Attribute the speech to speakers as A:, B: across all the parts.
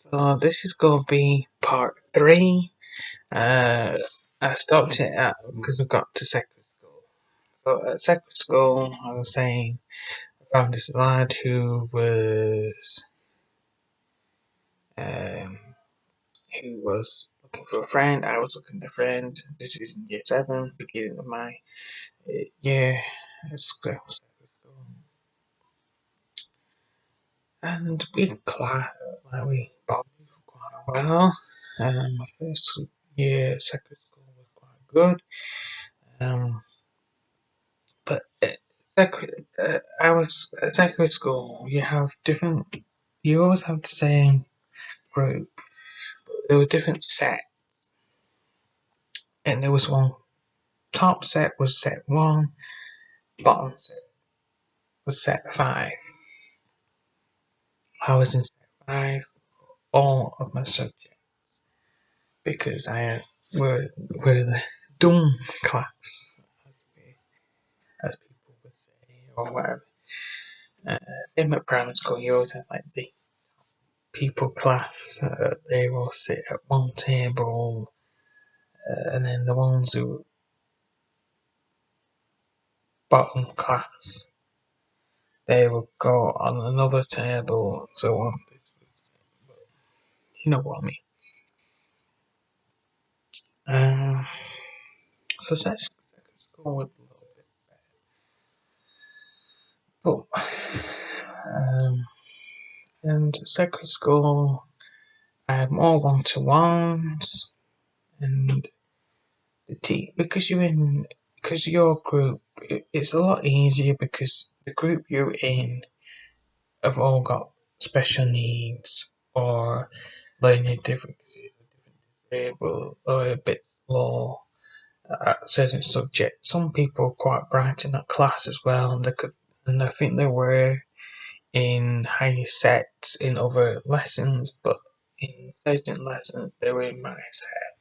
A: So this is gonna be part three. Uh, I stopped it at because we got to secondary school. So at secondary school, I was saying I found this lad um, who was looking for a friend. I was looking for a friend. This is in year seven, beginning of my year at secondary school, and we bonded quite well. My first year at secondary school was quite good. Um, But I was at secondary school. You always have the same group. There were different sets, and there was one top set was set one, bottom set was set five. I was in set five all of my subjects because were the dumb class, as people would say, or whatever. In my primary school, you always have like the people class. They all sit at one table, and then the ones who bottom class, they would go on another table, and so on. You know what I mean. Um, so secondary school was a little bit, but and secondary school, I had more one-to-ones, and because your group, it's a lot easier because the group you're in have all got special needs or learning difficulties, or different disabled, or a bit slow at certain subjects. Some people are quite bright in that class as well, and I think they were in higher sets in other lessons, but in certain lessons they were in my set.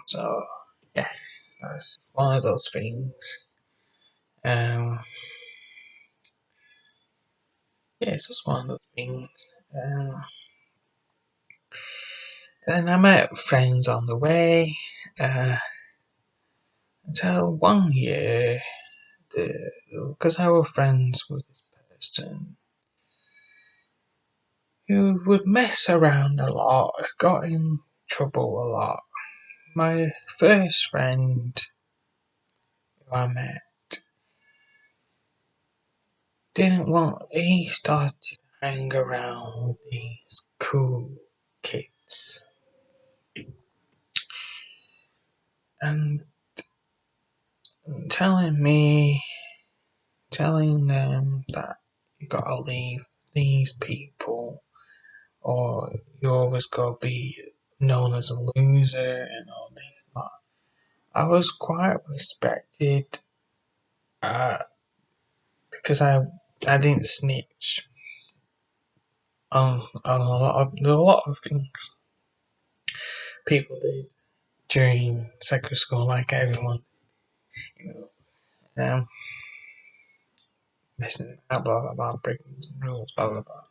A: So yeah, that's one of those things. Um, yeah, it's just one of those things. And I met friends on the way. Uh, until one year, because I was friends with this person who would mess around a lot, got in trouble a lot. My first friend who I met he started to hang around with these cool kids and telling them that you gotta leave these people or you always gonna be known as a loser and all this lot. I was quite respected uh, because I didn't snitch on a lot of things people did during secondary school, like everyone, you know, messing about, blah blah blah, breaking some rules, blah blah blah.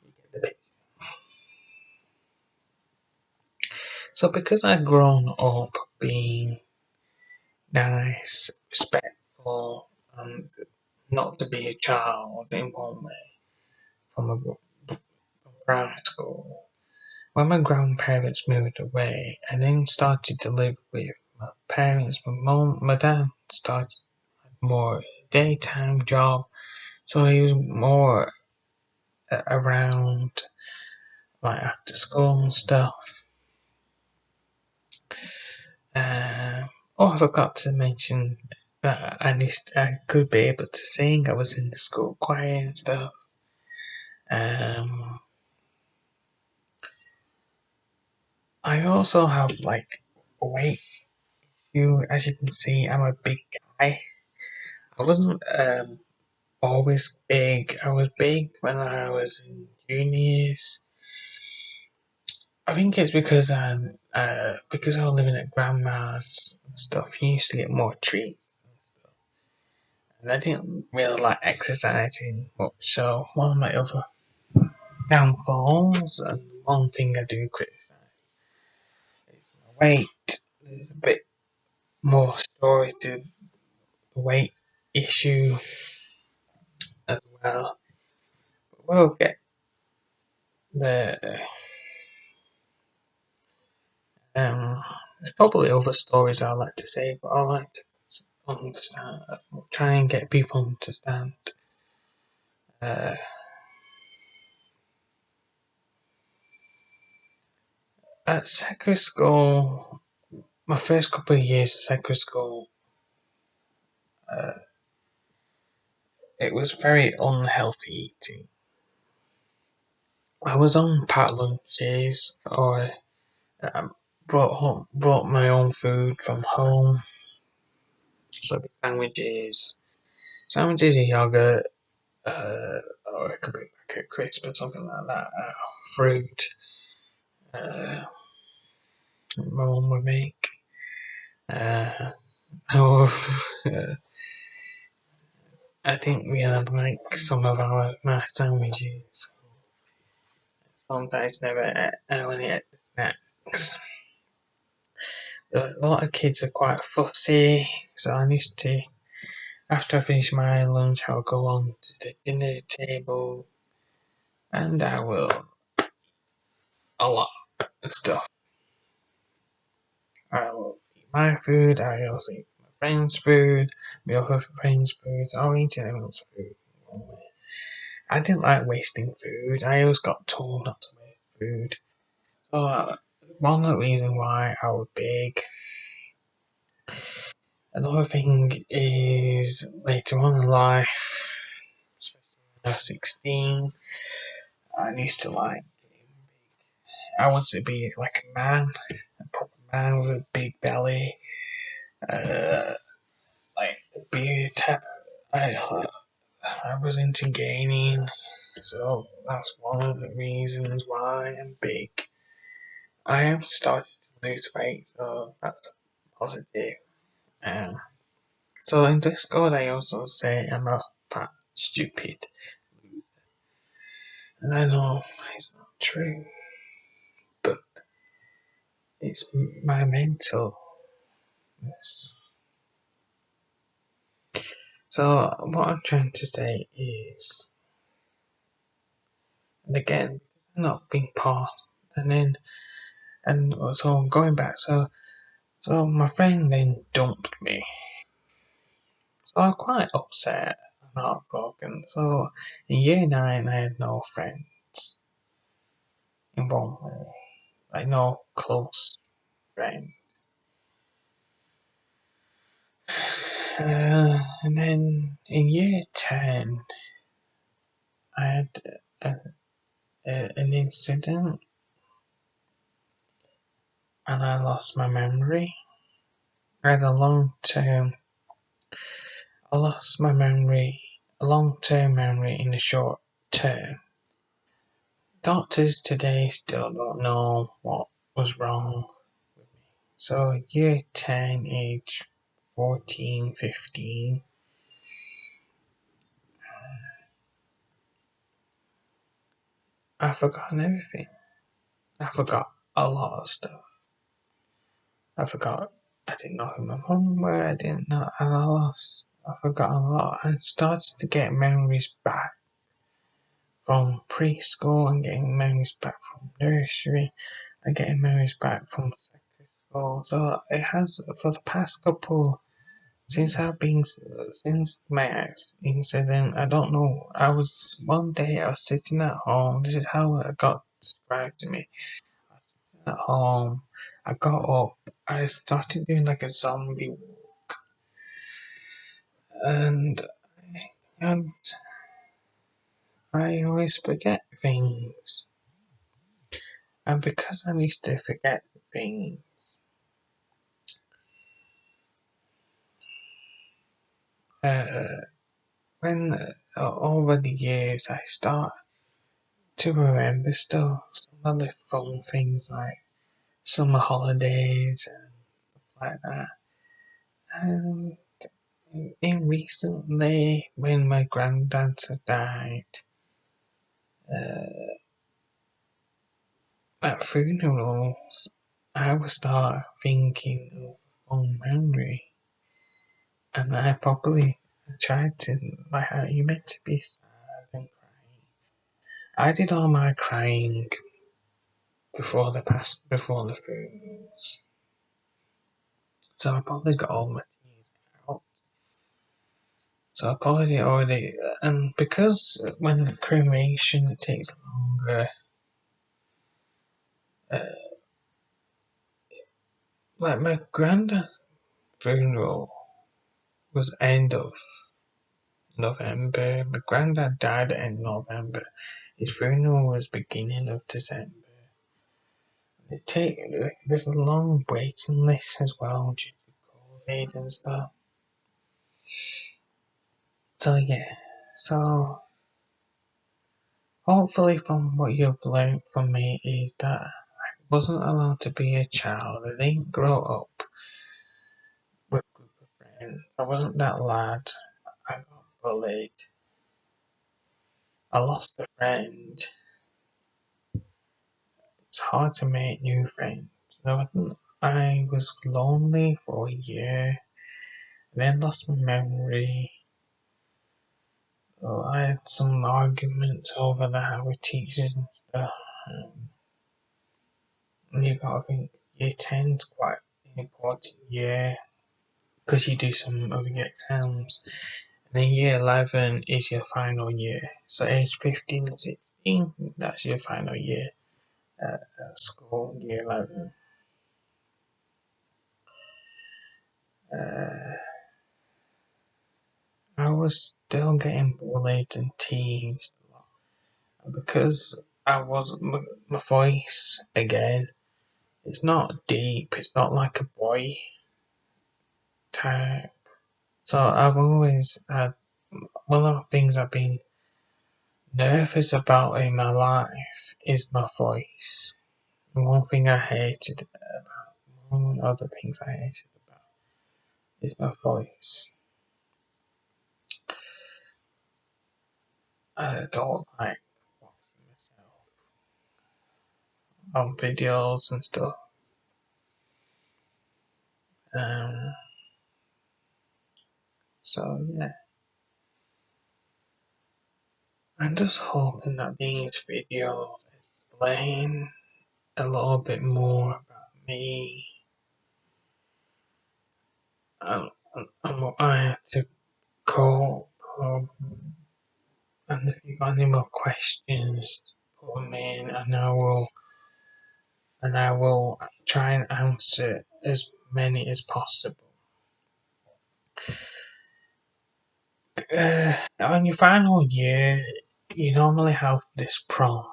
A: You get the picture. So because I'd grown up being nice, respectful, and not to be a child in one way from primary school. When my grandparents moved away, I then started to live with my parents. My dad started more daytime job, so he was more around like after school and stuff. Oh, I forgot to mention that I could be able to sing. I was in the school choir and stuff. Um, I also have like weight issue. As you can see, I'm a big guy. I wasn't always big. I was big when I was in juniors. I think it's because I was living at grandma's and stuff. You used to get more treats, and I didn't really like exercising much. So one of my other downfalls, and one thing I do criticise is my weight. There's a bit more story to the weight issue as well. We'll get the um. There's probably other stories I like to say, but I like to understand, try and get people to understand. Uh, at secondary school, my first couple of years at secondary school, uh, it was very unhealthy eating. I was on packed lunches or brought my own food from home. So it'd be sandwiches and yogurt, or it could be like a crisp or something like that. Fruit, uh, my mum would make. Uh, oh, I didn't really like some of my sandwiches. Sometimes never I only ate the snacks. A lot of kids are quite fussy, so I used to, after I finish my lunch, I'll go on to the dinner table and I will a lot of stuff. I will eat my food, I also eat my friend's food, my other friend's food, I'll eat everyone's food. I didn't like wasting food, I always got told not to waste food. So, one of the reasons why I was big. Another thing is later on in life, especially when I was 16, I used to like, I wanted to be like a man, a proper man with a big belly, uh, like a beard type. I was into gaining, so that's one of the reasons why I'm big. I have started to lose weight, so that's positive. Um, so in Discord, I also say I'm a fat, stupid loser. And I know it's not true, but it's my mentalness. So what I'm trying to say is, and again, I'm not being part, and then, and so going back, so my friend then dumped me. So I'm quite upset and heartbroken. So in year 9, I had no friends in one way, like no close friend. And then in year 10, I had a, an incident and I lost my memory. I had a long term, I lost my memory, a long term memory in the short term. Doctors today still don't know what was wrong. So, year 10, age 14, 15, I forgot everything. I forgot a lot of stuff. I forgot I didn't know who my mum were, I didn't know, and I forgot a lot. I started to get memories back from preschool and getting memories back from nursery and getting memories back from secondary school. So it has, for the past couple, since my ex incident, I don't know. One day I was sitting at home, this is how it got described to me. I was sitting at home, I got up, I started doing like a zombie walk, and and I always forget things. And because I used to forget things, uh, when over the years I start to remember stuff, some of the fun things like summer holidays and stuff like that. And in recently, when my granddad died, at funerals, I would start thinking of fond memory, and I probably tried to, like, how you meant to be sad and crying. I did all my crying before the funerals, so I probably got all my tears out. So I probably already, and because when cremation it takes longer, uh, like my granddad funeral was end of November. My granddad died at end of November. His funeral was beginning of December. There's a long waiting list as well due to COVID and stuff. So yeah, so hopefully from what you've learned from me is that I wasn't allowed to be a child. I didn't grow up with a group of friends. I wasn't that lad. I got bullied. I lost a friend. It's hard to make new friends. So I was lonely for a year, then lost my memory. I had some arguments over that with teachers and stuff. And you gotta think year 10's quite an important year because you do some of your exams. And then year 11 is your final year. So age 15 and 16, that's your final year at school, year 11. Uh, I was still getting bullied and teased a lot because I was my voice again. It's not deep. It's not like a boy type. So I've always had one of the things I've been nervous about in my life is my voice. One thing I hated about one of the things I hated about is my voice. I don't like watching myself on videos and stuff. Um, so yeah, I'm just hoping that these videos explain a little bit more about me and what I had to cope. And if you've got any more questions, put them in, and I will try and answer as many as possible. On your final year, you normally have this prom.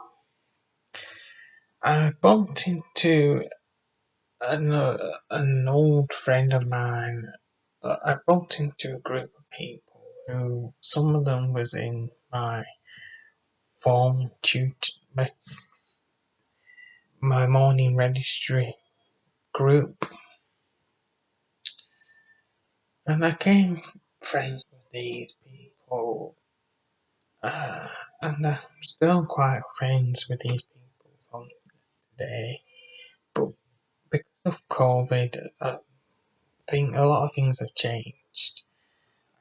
A: I bumped into an old friend of mine. I bumped into a group of people who some of them was in my form my morning registry group, and I became friends with these people, and I'm still quite friends with these people from today. But because of COVID, I think a lot of things have changed.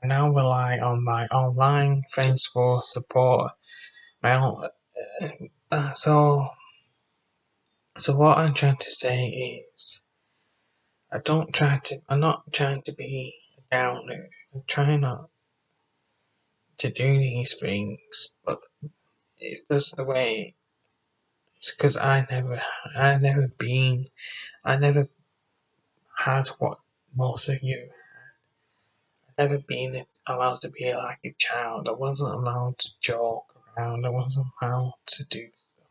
A: I now rely on my online friends for support. My own, so what I'm trying to say is, I'm not trying to be a downer. I'm trying not to do these things, but it's just the way. It's because I never had what most of you. I never been allowed to be like a child. I wasn't allowed to joke around. I wasn't allowed to do stuff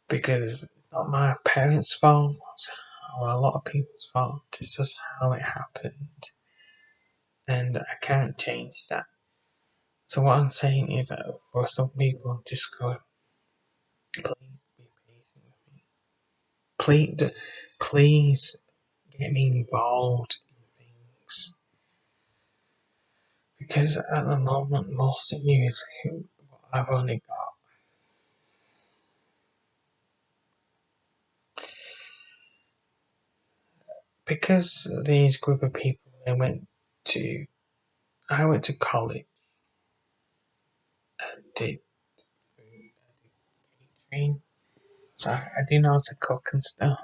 A: because it's not my parents' fault or a lot of people's fault. It's just how it happened, and I can't change that. So what I'm saying is that for some people, just go, please be patient with me. Please get me involved in things because at the moment, most of you is who I've only got because these group of people they went to I went to college and did catering, so I do know how to cook and stuff.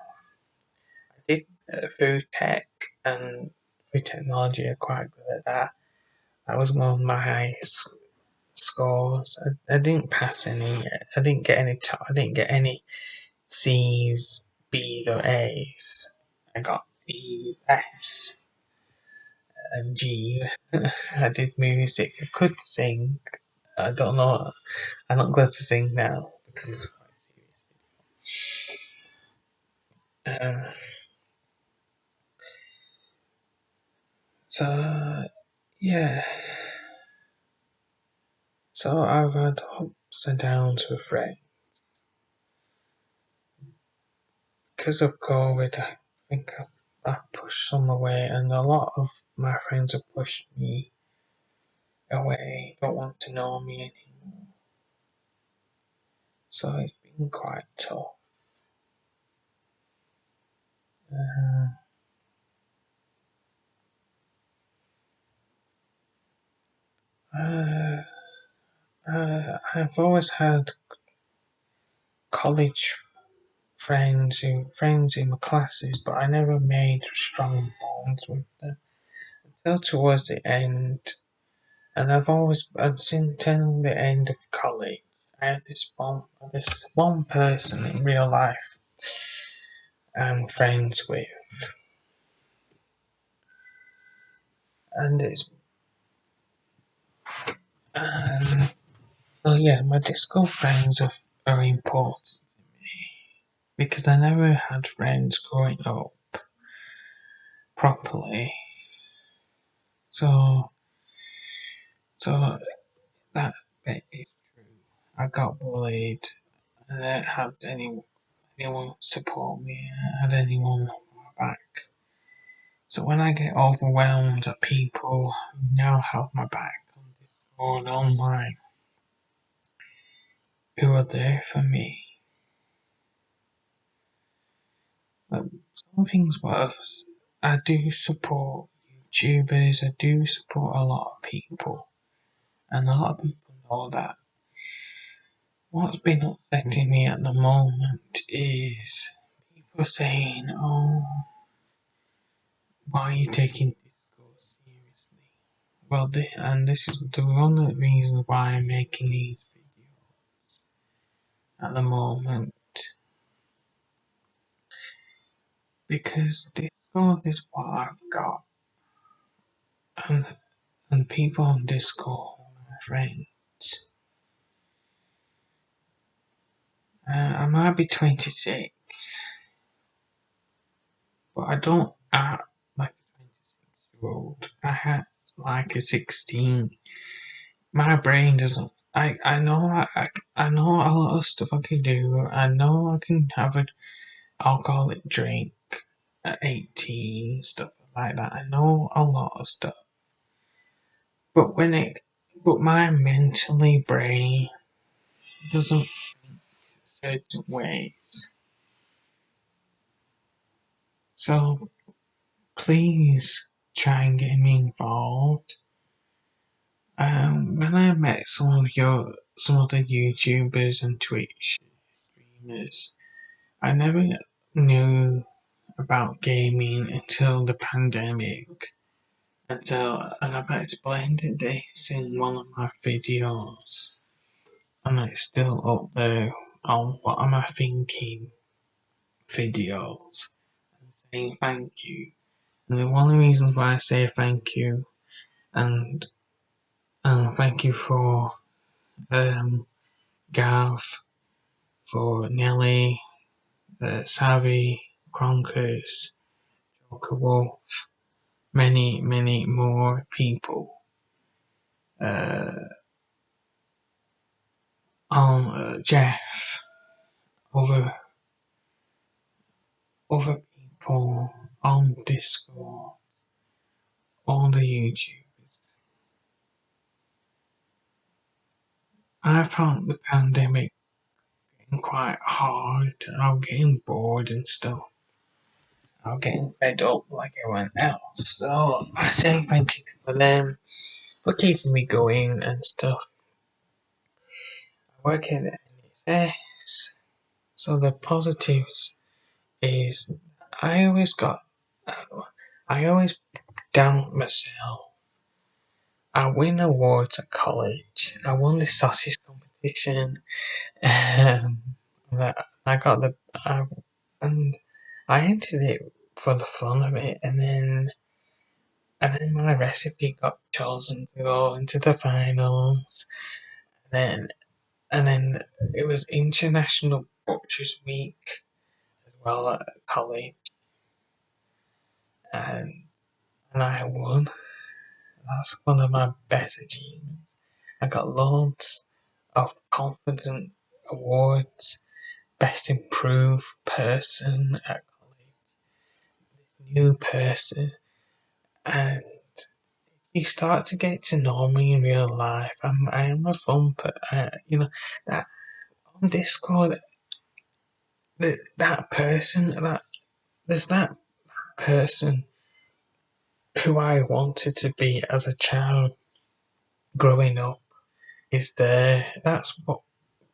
A: I did food tech and food technology. I'm quite good at that. That was one of my highest scores. I didn't pass any. I didn't get any. I didn't get any C's, B's, or A's. I got E's, F's, and G's. I did music. I could sing. I don't know. I'm not good to sing now because it's quite serious. So yeah. So I've had ups and downs with friends because of COVID. I think I've pushed some away, and a lot of my friends have pushed me away. Don't want to know me anymore. So it's been quite tough. Uh, uh, I've always had college friends in my classes, but I never made strong bonds with them until towards the end. And I've always, and since till the end of college, I had this one person in real life I'm friends with, and it's um, well, yeah, my disco friends are important because I never had friends growing up properly. So, so that bit is true. I got bullied. I didn't have anyone support me. I had anyone on my back. So when I get overwhelmed at people who now have my back on Discord online, who are there for me, some things worse. I do support YouTubers. I do support a lot of people, and a lot of people know that. What's been upsetting me at the moment is people saying, "Oh, why are you taking Discord seriously?" Well, and this is the only reason why I'm making these videos at the moment, because Discord is what I've got, and people on Discord are my friends. I might be 26, but I don't act like a 26-year-old. I act like a 16. My brain doesn't. I know I know a lot of stuff I can do. I know I can have an alcoholic drink at 18, stuff like that. I know a lot of stuff. But but my mentally brain doesn't think certain ways. So please try and get me involved. When I met some of the YouTubers and Twitch streamers, I never knew about gaming until the pandemic. And I've explained this in one of my videos, and it's still up there on what am I thinking videos, and saying thank you. And the one of the reasons why I say thank you and thank you for Gav, for Nelly, Savvy, Cronkers, Joker Wolf, many more people. Uh, on Jeff, other people on Discord, on the YouTubers. I found the pandemic getting quite hard. I'm getting bored and stuff. I'm getting fed up like everyone else. So I say thank you for them for keeping me going and stuff. I work in the NHS, so the positives is I always got, I always doubt myself. I win awards at college. I won the sausage competition. Um, I got and I entered it for the fun of it, and then my recipe got chosen to go into the finals. Then and then it was International Butchers Week as well at college, and I won. That's one of my best achievements. I got loads of confident awards, best improved person at college, new person, and you start to get to know me in real life. I am a fun, that on Discord, that person, there's that person who I wanted to be as a child growing up is there. That's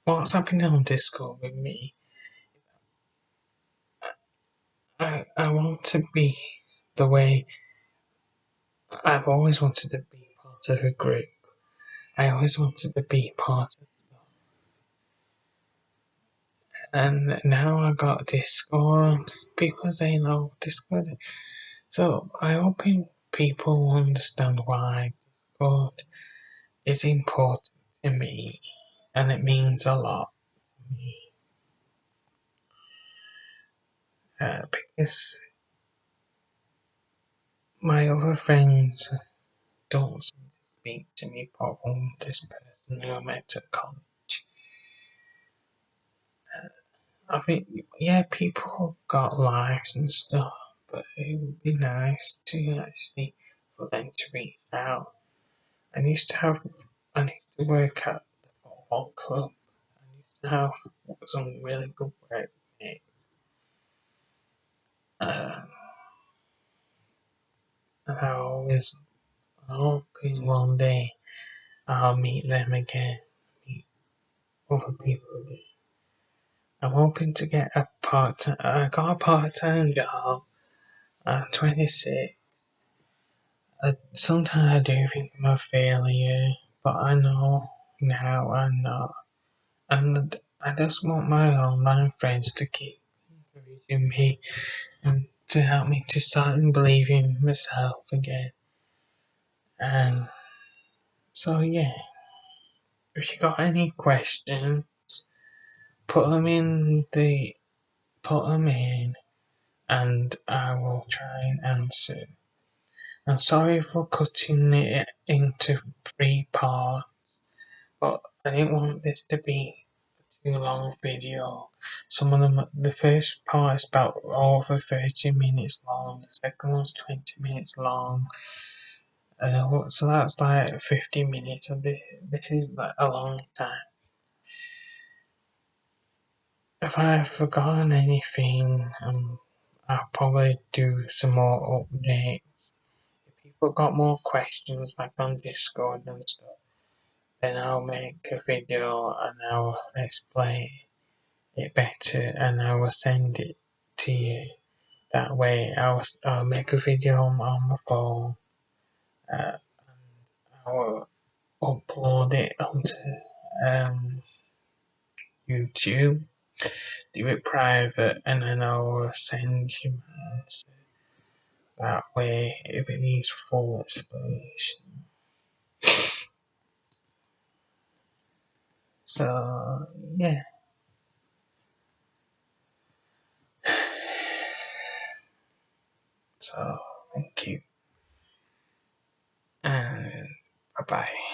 A: what's happening on Discord with me. I want to be the way I've always wanted to be part of a group. I always wanted to be part of stuff. And now I got Discord. People saying, oh, Discord. So I hope people understand why Discord is important to me and it means a lot to me. Because my other friends don't seem to speak to me apart from this person who I met at college. I think, yeah, people got lives and stuff, but it would be nice to actually for them to reach out. I used to have, I used to work at the football club. I used to have some really good workmates. Um, and I always hoping one day I'll meet them again, meet other people again. I'm hoping to get a part-time. I got a part-time job at 26. Sometimes I do think I'm a failure, but I know now I'm not. And I just want my online friends to keep encouraging me and to help me to start believing in myself again. And so yeah, if you got any questions, put them in the put them in, and I will try and answer. I'm sorry for cutting it into 3 parts, but I didn't want this to be a too long video. Some of them, the first part is about over 30 minutes long, the second one's 20 minutes long. So that's like 50 minutes, and this is like a long time. If I've forgotten anything, I'll probably do some more updates. If people got more questions, like on Discord and stuff, then I'll make a video and I'll explain it better and I will send it to you. That way, I'll make a video on my phone. And I will upload it onto YouTube, do it private, and then I'll send you my answer. That way, if it needs full explanation. So, yeah. So, thank you. And bye bye.